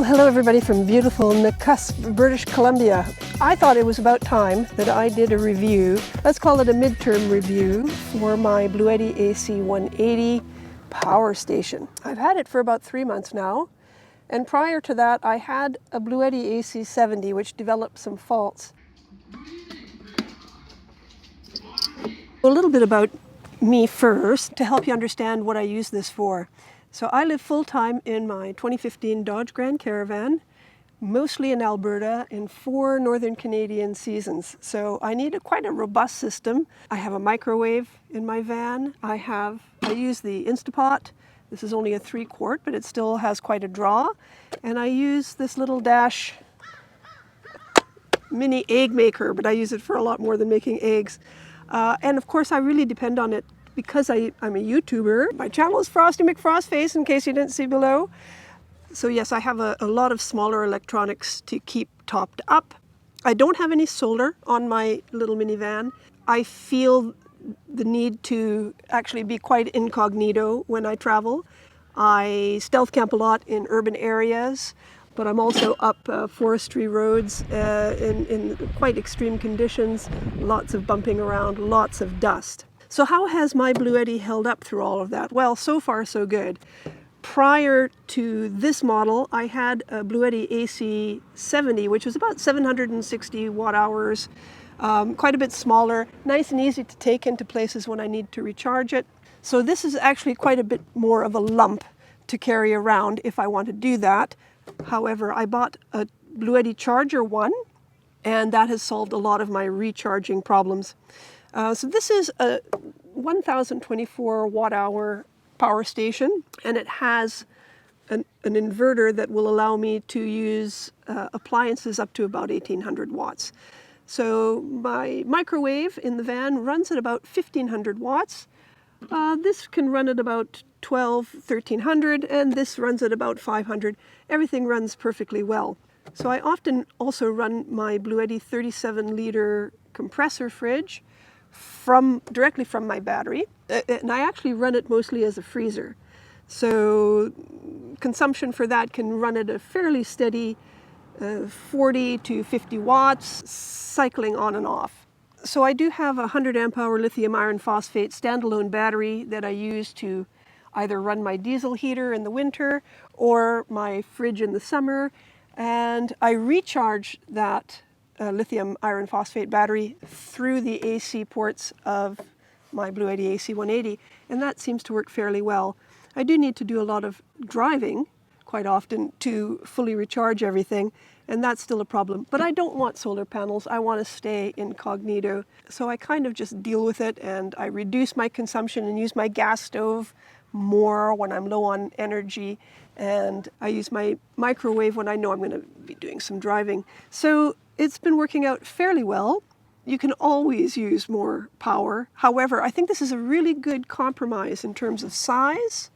Hello everybody from beautiful knackers, British Columbia. I thought it was about time that I did a review, let's call it a midterm review, for my Bluetti AC180 power station. I've had it for about 3 months now, and prior to that I had a Bluetti AC70 which developed some faults. A little bit about me first to help you understand what I use this for. So I live full-time in my 2015 Dodge Grand Caravan, mostly in Alberta, in 4 northern Canadian seasons. So I need quite a robust system. I have a microwave in my van. I use the Instapot. This is only a 3-quart, but it still has quite a draw. And I use this little Dash mini egg maker, but I use it for a lot more than making eggs. And of course I really depend on it because I'm a YouTuber. My channel is Frosty McFrostface, in case you didn't see below. So yes, I have a lot of smaller electronics to keep topped up. I don't have any solar on my little minivan. I feel the need to actually be quite incognito when I travel. I stealth camp a lot in urban areas, but I'm also up forestry roads in quite extreme conditions, lots of bumping around, lots of dust. So how has my Bluetti held up through all of that? Well, so far so good. Prior to this model, I had a Bluetti AC70, which was about 760 watt hours, quite a bit smaller, nice and easy to take into places when I need to recharge it. So this is actually quite a bit more of a lump to carry around if I want to do that. However, I bought a Bluetti Charger one, and that has solved a lot of my recharging problems. So this is a 1024 watt hour power station, and it has an inverter that will allow me to use appliances up to about 1800 watts. So my microwave in the van runs at about 1500 watts. This can run at about 1300, and this runs at about 500. Everything runs perfectly well. So I often also run my Bluetti 37-liter compressor fridge directly from my battery, and I actually run it mostly as a freezer. So consumption for that can run at a fairly steady 40 to 50 watts, cycling on and off. So I do have a 100 amp hour lithium iron phosphate standalone battery that I use to either run my diesel heater in the winter or my fridge in the summer, and I recharge that lithium iron phosphate battery through the AC ports of my Bluetti AC180, and that seems to work fairly well. I do need to do a lot of driving quite often to fully recharge everything, and that's still a problem. But I don't want solar panels. I want to stay incognito. So I kind of just deal with it, and I reduce my consumption and use my gas stove more when I'm low on energy, and I use my microwave when I know I'm going to be doing some driving. So it's been working out fairly well. You can always use more power. However, I think this is a really good compromise in terms of size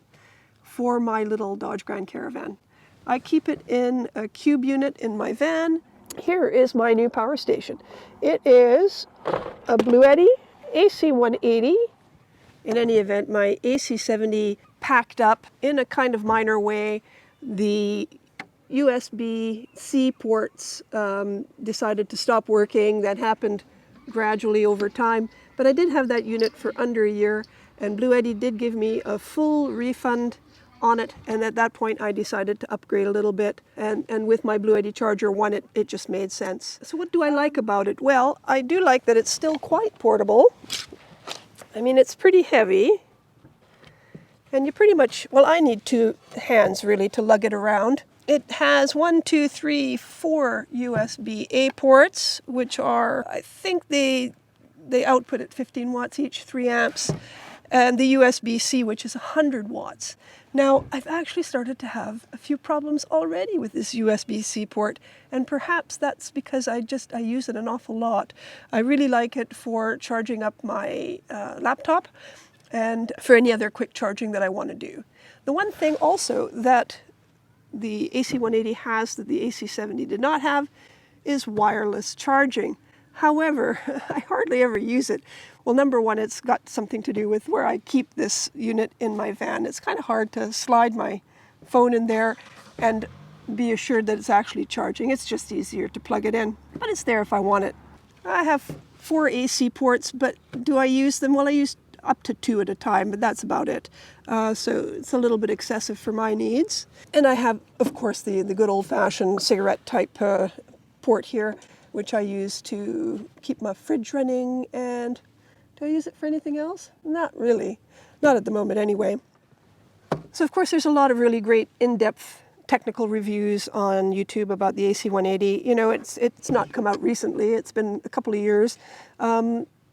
for my little Dodge Grand Caravan. I keep it in a cube unit in my van. Here is my new power station. It is a Bluetti AC180. In any event, my AC70 packed up in a kind of minor way. The USB-C ports decided to stop working. That happened gradually over time, but I did have that unit for under a year, and Bluetti did give me a full refund on it, and at that point I decided to upgrade a little bit, and with my Bluetti Charger 1 it just made sense. So what do I like about it? Well, I do like that it's still quite portable. I mean, it's pretty heavy, and you pretty much, well, I need 2 hands really to lug it around. It has 1, 2, 3, 4 USB-A ports, which are, I think they output at 15 watts each, 3 amps, and the USB-C, which is 100 watts. Now, I've actually started to have a few problems already with this USB-C port, and perhaps that's because I use it an awful lot. I really like it for charging up my laptop and for any other quick charging that I want to do. The one thing also that the AC180 has that the AC70 did not have is wireless charging. However, I hardly ever use it. Well, number one, it's got something to do with where I keep this unit in my van. It's kind of hard to slide my phone in there, and be assured that it's actually charging. It's just easier to plug it in, but it's there if I want it. I have 4 AC ports, but do I use them? Well, I use up to 2 at a time, but that's about it. So it's a little bit excessive for my needs. And I have, of course, the good old-fashioned cigarette type port here, which I use to keep my fridge running. And do I use it for anything else? Not really. Not at the moment anyway. So of course there's a lot of really great in-depth technical reviews on YouTube about the AC180. You know, it's not come out recently. It's been a couple of years.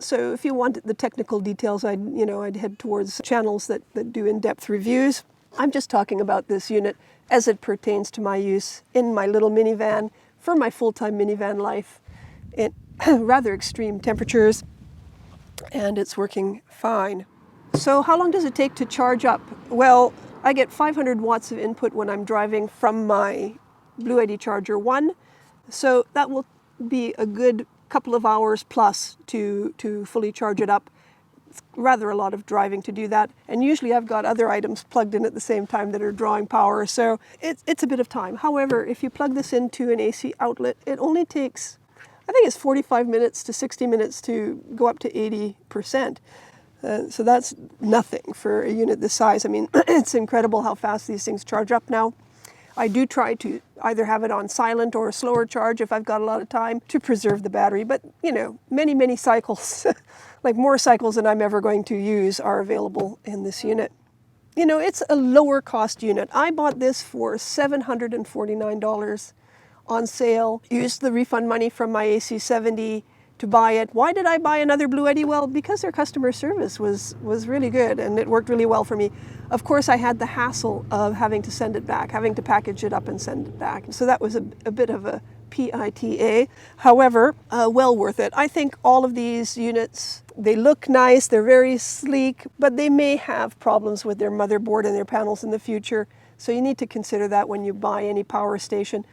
So if you want the technical details, I'd head towards channels that do in-depth reviews. I'm just talking about this unit as it pertains to my use in my little minivan for my full-time minivan life in rather extreme temperatures, and it's working fine. So how long does it take to charge up? Well, I get 500 watts of input when I'm driving from my Bluetti Charger 1, so that will be a good couple of hours plus to fully charge it up. It's rather a lot of driving to do that, and usually I've got other items plugged in at the same time that are drawing power, so it's a bit of time. However, if you plug this into an AC outlet, it only takes, I think it's 45 minutes to 60 minutes to go up to 80%. So that's nothing for a unit this size. I mean, it's incredible how fast these things charge up now. I do try to either have it on silent or a slower charge if I've got a lot of time to preserve the battery. But, you know, many cycles, like more cycles than I'm ever going to use, are available in this unit. You know, it's a lower cost unit. I bought this for $749 on sale, used the refund money from my AC70 to buy it. Why did I buy another Bluetti? Well, because their customer service was really good and it worked really well for me. Of course, I had the hassle of having to send it back, having to package it up and send it back. So that was a bit of a PITA. However, well worth it. I think all of these units, they look nice, they're very sleek, but they may have problems with their motherboard and their panels in the future. So you need to consider that when you buy any power station.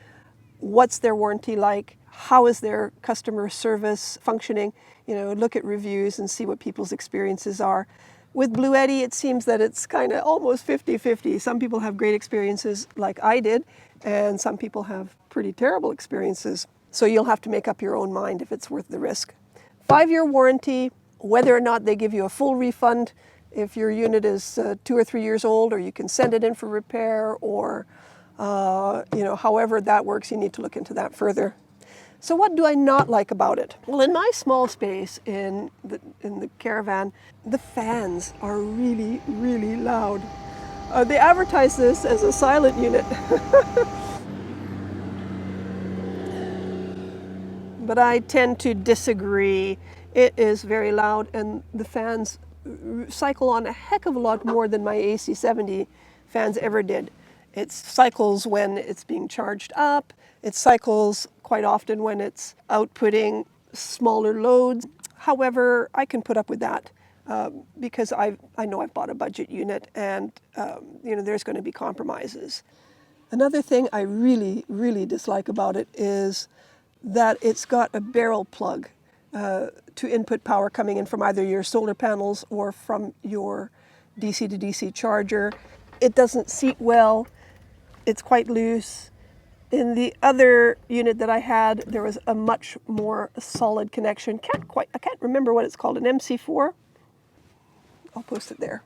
What's their warranty like? How is their customer service functioning? You know, look at reviews and see what people's experiences are. With Bluetti, it seems that it's kind of almost 50-50. Some people have great experiences like I did, and some people have pretty terrible experiences. So you'll have to make up your own mind if it's worth the risk. 5-year warranty, whether or not they give you a full refund if your unit is 2 or 3 years old, or you can send it in for repair, or you know, however that works, you need to look into that further. So what do I not like about it? Well, in my small space in the caravan, the fans are really loud. They advertise this as a silent unit. But I tend to disagree. It is very loud, and the fans cycle on a heck of a lot more than my AC70 fans ever did. It cycles when it's being charged up. It cycles quite often when it's outputting smaller loads. However, I can put up with that because I know I've bought a budget unit, and you know, there's going to be compromises. Another thing I really dislike about it is that it's got a barrel plug to input power coming in from either your solar panels or from your DC to DC charger. It doesn't seat well. It's quite loose. In the other unit that I had, there was a much more solid connection. I can't remember what it's called, an MC4? I'll post it there.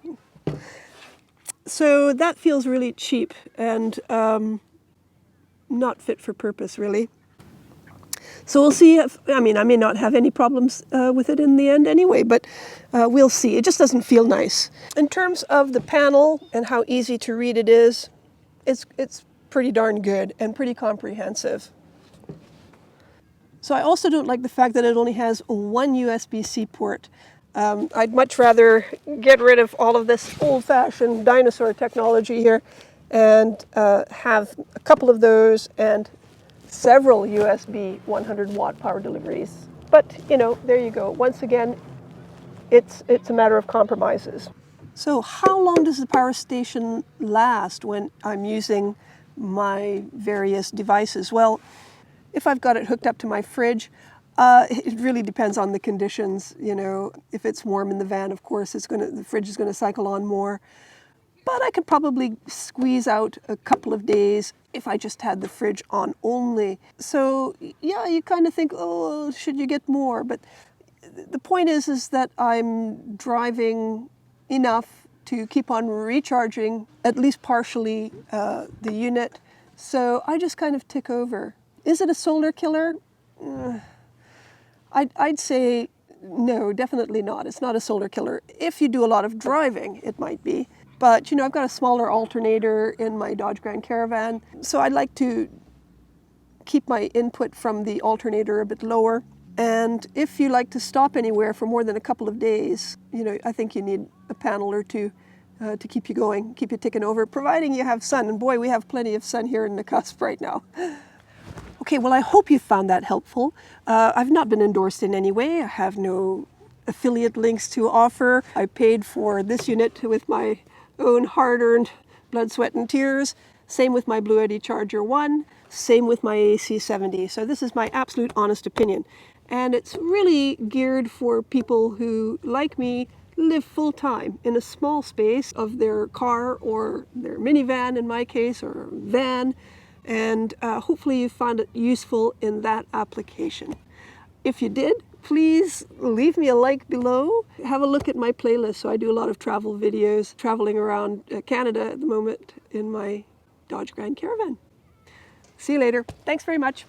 So that feels really cheap and not fit for purpose, really. So we'll see I may not have any problems with it in the end anyway, but we'll see. It just doesn't feel nice. In terms of the panel and how easy to read it is, it's pretty darn good and pretty comprehensive. So I also don't like the fact that it only has one USB-C port. I'd much rather get rid of all of this old-fashioned dinosaur technology here and have a couple of those and several USB 100-watt power deliveries. But, you know, there you go. Once again, it's a matter of compromises. So how long does the power station last when I'm using my various devices? Well, if I've got it hooked up to my fridge, it really depends on the conditions. You know, if it's warm in the van, of course, the fridge is going to cycle on more. but I could probably squeeze out a couple of days if I just had the fridge on only. So yeah, you kind of think, oh, should you get more? But the point is that I'm driving enough to keep on recharging, at least partially, the unit. So I just kind of tick over. Is it a solar killer? I'd say no, definitely not. It's not a solar killer. If you do a lot of driving, it might be. But, you know, I've got a smaller alternator in my Dodge Grand Caravan, so I'd like to keep my input from the alternator a bit lower. And if you like to stop anywhere for more than a couple of days, you know, I think you need a panel or two to keep you going, keep you ticking over, providing you have sun. And boy, we have plenty of sun here in the cusp right now. Okay, well, I hope you found that helpful. I've not been endorsed in any way. I have no affiliate links to offer. I paid for this unit with my own hard-earned blood, sweat, and tears. Same with my Bluetti Charger 1. Same with my AC180. So this is my absolute honest opinion. And it's really geared for people who, like me, live full-time in a small space of their car or their minivan, in my case, or van. And hopefully you found it useful in that application. If you did, please leave me a like below. Have a look at my playlist. So I do a lot of travel videos, traveling around Canada at the moment in my Dodge Grand Caravan. See you later. Thanks very much.